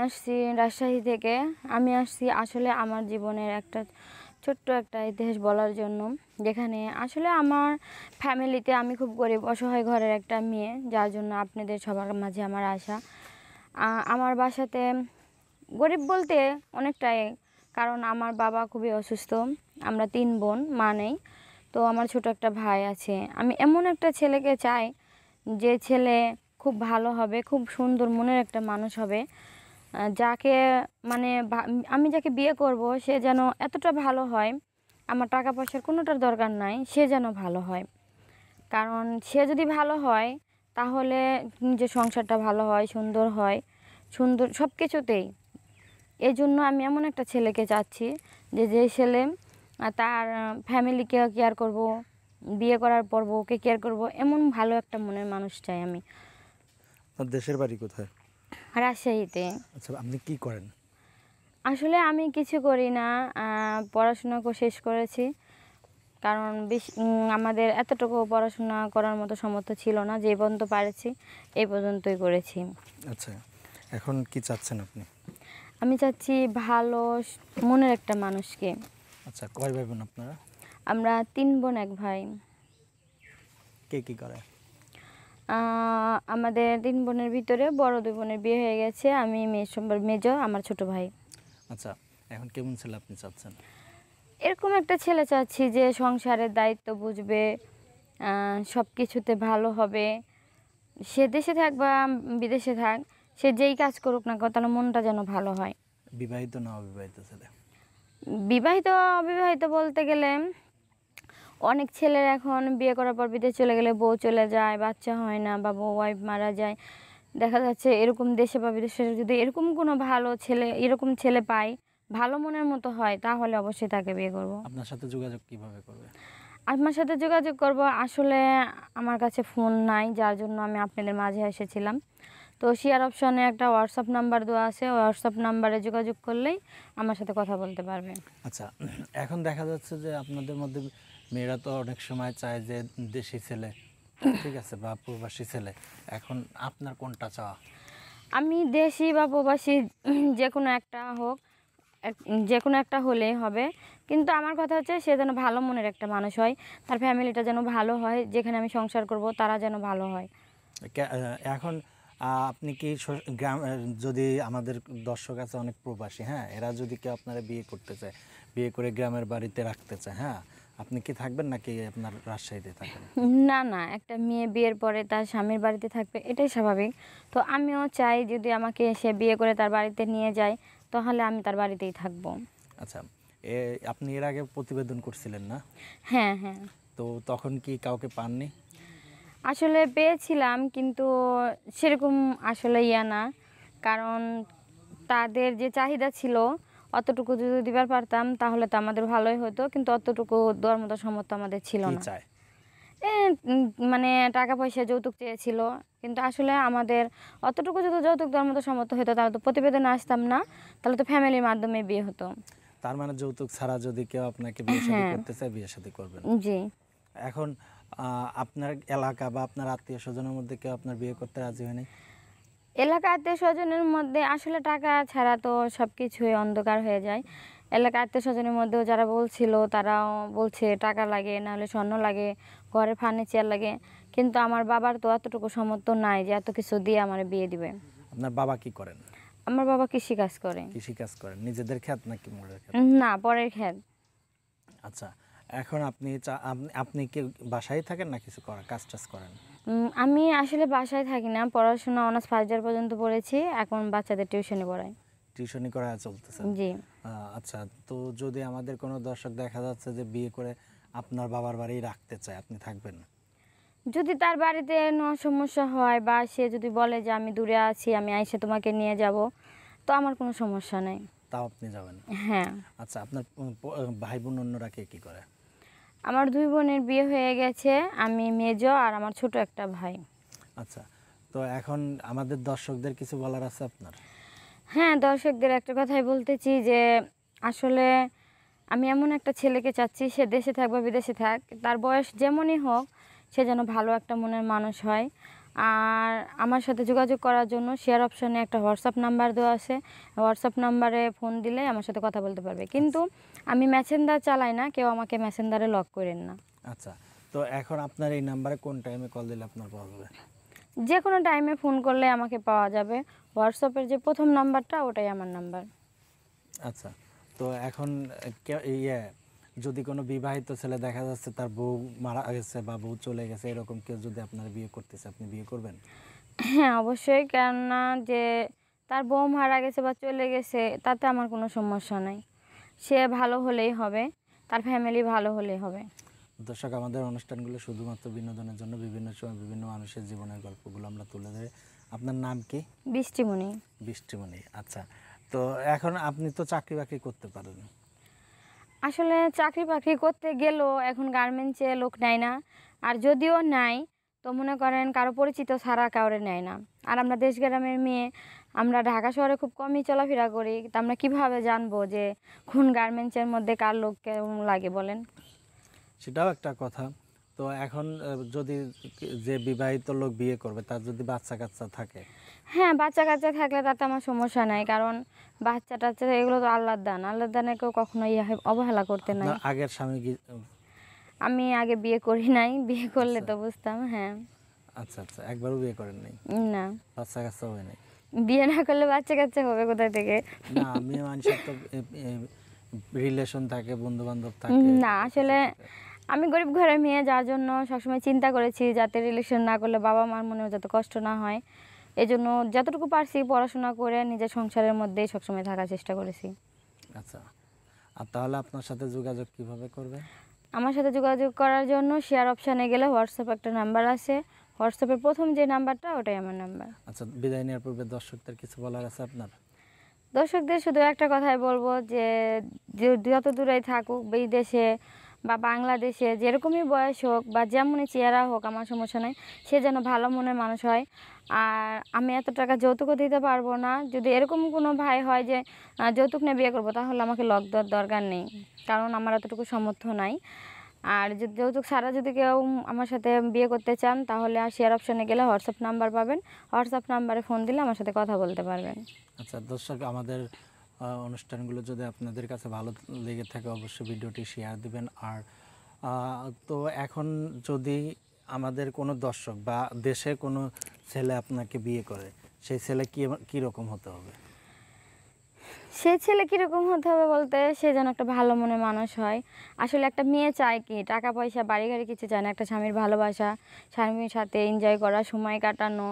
আসছি রাজশাহী থেকে। আমি আসছি আসলে আমার জীবনের একটা ছোট্ট একটা ইতিহাস বলার জন্য, যেখানে আসলে আমার ফ্যামিলিতে আমি খুব গরিব অসহায় ঘরের একটা মেয়ে, যার জন্য আপনাদের সবার মাঝে আমার আশা। আমার বাসাতে গরিব বলতে অনেকটাই, কারণ আমার বাবা খুবই অসুস্থ। আমরা 3 বোন, মা নেই। তো আমার ছোট একটা ভাই আছে। আমি এমন একটা ছেলেকে চাই যে ছেলে খুব ভালো হবে, খুব সুন্দর মনের একটা মানুষ হবে, যাকে মানে আমি যাকে বিয়ে করব সে যেন এতটা ভালো হয়, আমার টাকা পয়সার কোনোটার দরকার নাই, সে যেন ভালো হয়। কারণ সে যদি ভালো হয় তাহলে যে সংসারটা ভালো হয়, সুন্দর হয়, সুন্দর সব কিছুতেই। এই জন্য আমি এমন একটা ছেলেকে চাচ্ছি যে যে ছেলে তার ফ্যামিলিকে কেয়ার করব, বিয়ে করার পর ওকে কেয়ার করব, এমন ভালো একটা মনের মানুষ চাই আমি। আপনার দেশের বাড়ি কোথায়? রাজশাহীতে। আচ্ছা, আপনি কি করেন? আসলে আমি কিছু করি না, পড়াশোনা শেষ করেছি। কারণ আমাদের এতটুকু পড়াশোনা করার মতো সামর্থ্য ছিল না, যে পর্যন্ত পারেছি এই পর্যন্তই করেছি। আচ্ছা, এখন কি চাচ্ছেন আপনি? আমি চাচ্ছি ভালো মনের একটা মানুষকে। আচ্ছা, কয় ভাই বোন আপনারা? আমরা 3 বোন 1 ভাই। কে কি করে? আমাদের 3 বোনের ভিতরে বড় 2 বোনের বিয়ে হয়ে গেছে, আমি মেজো, আমার ছোট ভাই। আচ্ছা, এখন কেমন ছেলে আপনি চাচ্ছেন? এরকম একটা ছেলে চাচ্ছি যে সংসারের দায়িত্ব বুঝবে, সব কিছুতে ভালো হবে। সে দেশে থাক বা বিদেশে থাক, সে যেই কাজ করুক না কেন, তার মনটা যেন ভালো হয়। বিবাহিত না অবিবাহিত ছেলে? বিবাহিত অবিবাহিত বলতে গেলে অনেক ছেলের এখন বিয়ে করার পর বিদেশ চলে গেলে বউ চলে যায়, বাচ্চা হয় না, বা বউ ওয়াইফ মারা যায়। দেখা যাচ্ছে এরকম দেশে বা বিদেশে যদি এরকম কোনো ভালো ছেলে, এরকম ছেলে পাই, ভালো মনের মতো হয়, তাহলে অবশ্যই তাকে বিয়ে করব। আপনার সাথে যোগাযোগ কিভাবে করবে? আমার সাথে যোগাযোগ করব, আসলে আমার কাছে ফোন নাই, যার জন্য আমি আপনাদের মাঝে এসেছিলাম। তো শেয়ার অপশনে একটা হোয়াটসঅ্যাপ নাম্বার দেওয়া আছে, ওই হোয়াটসঅ্যাপ নাম্বারে যোগাযোগ করলেই আমার সাথে কথা বলতে পারবে। আচ্ছা, এখন দেখা যাচ্ছে যে আপনাদের মধ্যে মেয়েরা তো অনেক সময় চায় যে দেশি ছেলে, ঠিক আছে, বা প্রবাসী ছেলে। এখন আপনার কোনটা চাওয়া? আমি দেশি বা প্রবাসী যে কোনো একটা হোক, যে কোনো একটা হলেই হবে। কিন্তু আমার কথা হচ্ছে সে যেন ভালো মনের একটা মানুষ হয়, তার ফ্যামিলিটা যেন ভালো হয়, যেখানে আমি সংসার করব তারা যেন ভালো হয়। এখন আপনি কি গ্রাম, যদি আমাদের দর্শক আছে অনেক প্রবাসী, হ্যাঁ, এরা যদি কেউ আপনারা বিয়ে করতে চায়, বিয়ে করে গ্রামের বাড়িতে রাখতে চায়, হ্যাঁ, আপনি কি থাকবেন নাকি আপনার রাজশাহীতে থাকবেন? না না, একটা মেয়ে বিয়ের পরে তার স্বামীর বাড়িতে থাকবে, এটাই স্বাভাবিক। তো আমিও চাই যদি আমাকে সে বিয়ে করে তার বাড়িতে নিয়ে যায়, তাহলে আমি তার বাড়িতেই থাকবো। আচ্ছা, আপনি এর আগে প্রতিবেদন করছিলেন না? হ্যাঁ হ্যাঁ। তো তখন কি কাউকে পাননি? আসলে পেয়েছিলাম, কিন্তু সেরকম আসলে না, কারণ তাদের যে চাহিদা ছিল অতটুকু যদি দিবার পারতাম তাহলে তো আমাদের ভালোই হতো, কিন্তু অতটুকু দেওয়ার মতো সামর্থ্য আমাদের ছিল কি না। চায়? এ মানে টাকা পয়সা যৌতুক চেয়েছিল, কিন্তু আসলে আমাদের অতটুকু যদি যৌতুক দেওয়ার মতো সামর্থ্য হতো তাহলে তো প্রতিবেদনে আসতাম না, তাহলে তো ফ্যামিলির মাধ্যমে বিয়ে হতো। তার মানে যৌতুক ছাড়া যদি কেউ আপনাকে বিয়ে শাদী হ্যাঁ। করতে চায়, বিয়ে শাদী করবেন? জি। এখন আপনার এলাকা বা আপনার আত্মীয় স্বজনের মধ্যে কেউ আপনার বিয়ে করতে রাজি হয়নি? এলাকা আত্মীয় স্বজনের মধ্যে আসলে টাকা ছাড়া তো সব কিছুই অন্ধকার হয়ে যায়। এলাকা আত্মীয় স্বজনের মধ্যেও যারা বলছিল তারাও বলছে টাকা লাগে, নাহলে স্বর্ণ লাগে, ঘরে ফার্নিচার লাগে, কিন্তু আমার বাবার তো এতটুকু সামর্থ্য নাই যে এত কিছু দিয়ে আমার বিয়ে দিবে। আপনার বাবা কি করেন? আমার বাবা কৃষি কাজ করে। কৃষি কাজ করেন? নিজেদের ক্ষেত নাকি মোড়ের ক্ষেত? না, পরের ক্ষেত। আচ্ছা, এখন আপনি আপনি কি বাসায় থাকেন না কিছু কাজ টাজ করেন? আমি আসলে বাসায় থাকি না, পড়াশোনা অনার্স ফার্স্ট ইয়ার পর্যন্ত পড়েছি, এখন বাচ্চাদের টিউশনি পড়াই। টিউশনি করা চলতেছে? জি। আচ্ছা, তো যদি আমাদের কোনো দর্শক দেখা যাচ্ছে যে বিয়ে করে আপনার বাবার বাড়ি রাখতে চায়, আপনি থাকবেন? যদি তার বাড়িতে সমস্যা হয়, বা সে যদি বলে যে আমি দূরে আছি, আমি আইসে তোমাকে নিয়ে যাব, তো আমার কোনো সমস্যা নেই। তাও আপনি যাবেন? হ্যাঁ। আচ্ছা, আপনার ভাই বোন অন্যরা কে কি করে? আমার 2 বোনের বিয়ে হয়ে গেছে, আমি মেজো আর আমার ছোট একটা ভাই। আচ্ছা, তো এখন আমাদের দর্শকদের কিছু বলার আছে আপনার? হ্যাঁ, দর্শকদের একটা কথাই বলতেছি যে আসলে আমি এমন একটা ছেলেকে চাচ্ছি, সে দেশে থাক বা বিদেশে থাক, তার বয়স যেমনই হোক, সে যেন ভালো একটা মনের মানুষ হয়। আর আমার সাথে যোগাযোগ করার জন্য শেয়ার অপশনে একটা হোয়াটসঅ্যাপ নাম্বার দেওয়া আছে, হোয়াটসঅ্যাপ নাম্বারে ফোন দিলে আমার সাথে কথা বলতে পারবে। কিন্তু আমি মেসেঞ্জার চালাই না, কেউ আমাকে মেসেঞ্জারে লক করেন না। আচ্ছা, তো এখন আপনার এই নাম্বারে কোন টাইমে কল দিলে আপনার পাওয়া যাবে? যে কোনো টাইমে ফোন করলে আমাকে পাওয়া যাবে। হোয়াটসঅ্যাপের যে প্রথম নাম্বারটা ওটাই আমার নাম্বার। আচ্ছা, তো এখন যদি কোনো বিবাহিত ছেলে দেখা যাচ্ছে তার বউ মারা গেছে বা বউ চলে গেছে, এরকম কেউ যদি আপনার বিয়ে করতেছে, আপনি বিয়ে করবেন? হ্যাঁ, অবশ্যই। কেননা যে তার বউ মারা গেছে বা চলে গেছে তাতে আমার কোনো সমস্যা নাই। সে ভালো হলেই হবে, তার ফ্যামিলি ভালো হলেই হবে। দর্শক, আমাদের অনুষ্ঠানগুলো শুধুমাত্র বিনোদনের জন্য, বিভিন্ন সময় বিভিন্ন মানুষের জীবনের গল্পগুলো আমরা তুলে ধরি। আপনার নাম কি? বৃষ্টিমণি। বৃষ্টিমণি। আচ্ছা, তো এখন আপনি তো চাকরি বাকরি করতে পারেন। আসলে চাকরি বাকরি করতে গেলেও এখন গার্মেন্টসে লোক নেয় না। আর যদিও নেয় তো মনে করেন কারো পরিচিত ছাড়া কাউরে নেয় না। আর আমরা দেশ গ্রামের মেয়ে, আমরা ঢাকা শহরে খুব কমই চলাফেরা করি, তো আমরা কীভাবে জানবো যে কোন গার্মেন্টসের মধ্যে কার লোক কেমন লাগে বলেন? সেটাও একটা কথা। তো এখন যদি যে বিবাহিত লোক বিয়ে করবে তার যদি বাচ্চা কাচ্চা থাকে? হ্যাঁ, বাচ্চা কাচ্চা থাকলে তাতে আমার সমস্যা নাই, কারণ বাচ্চা টাচ্চা এগুলো তো আল্লাহর দান, আল্লাহর দানে কেউ কখনো অবহেলা করতে নাই। আপনার আগের স্বামী কি? আমি আগে বিয়ে করি নাই, বিয়ে করলে তো বুঝতাম। হ্যাঁ। আচ্ছা আচ্ছা, একবারও বিয়ে করেন নাই? না, বাচ্চা কাচ্চা হয় নাই? বিয়ে না করলে বাচ্চা কাচ্চা হবে কোথায় থেকে? না, আমি মানুষের তো রিলেশন থাকে, বন্ধু বান্ধব থাকে। না, আসলে আমি গরিব ঘরের মেয়ে, যার জন্য সবসময় চিন্তা করেছি যাতে রিলেশন না করলে বাবা মার মনেও যাতে কষ্ট না হয়। এই জন্য যতটুকু পারছি পড়াশোনা করে নিজের সংসারের মধ্যেই সবসময় থাকার চেষ্টা করেছি। আচ্ছা, আর তাহলে আপনার সাথে যোগাযোগ কিভাবে করবে? আমার সাথে যোগাযোগ করার জন্য শেয়ার অপশানে গেলে হোয়াটসঅ্যাপ একটা নাম্বার আছে, হোয়াটসঅ্যাপের প্রথম যে নাম্বারটা ওটাই আমার নাম্বার। আচ্ছা, বিদায় নেওয়ার পূর্বে দর্শকদের কিছু বলার আছে আপনার? দর্শকদের শুধু একটা কথাই বলবো যে যত দূরেই থাকুক, বিদেশে বা বাংলাদেশে, যেরকমই বয়স হোক বা যেমনই চেহারা হোক, আমার সমস্যা নেই, সে যেন ভালো মনের মানুষ হয়। আর আমি এত টাকা যৌতুকও দিতে পারবো না। যদি এরকম কোনো ভাই হয় যে যৌতুক নিয়ে বিয়ে করবো, তাহলে আমাকে লক দেওয়ার দরকার নেই, কারণ আমার এতটুকু সামর্থ্য নাই। আর যদি যৌতুক ছাড়া যদি কেউ আমার সাথে বিয়ে করতে চান, তাহলে শেয়ার অপশানে গেলে হোয়াটসঅ্যাপ নাম্বার পাবেন, হোয়াটসঅ্যাপ নাম্বারে ফোন দিলে আমার সাথে কথা বলতে পারবেন। আচ্ছা দর্শক, আমাদের অনুষ্ঠানগুলো যদি আপনাদের কাছে ভালো লেগে থাকে, অবশ্যই ভিডিওটি শেয়ার দিবেন। আর তো এখন যদি আমাদের কোনো দর্শক বা দেশে কোনো ছেলে আপনাকে বিয়ে করে, সেই ছেলে কীরকম হতে হবে? সে ছেলে কীরকম হতে হবে বলতে, সে যেন একটা ভালো মনের মানুষ হয়। আসলে একটা মেয়ে চায় কি, টাকা পয়সা বাড়ি গাড়ি কিছু চায় না, একটা স্বামীর ভালোবাসা, স্বামীর সাথে এনজয় করা, সময় কাটানো,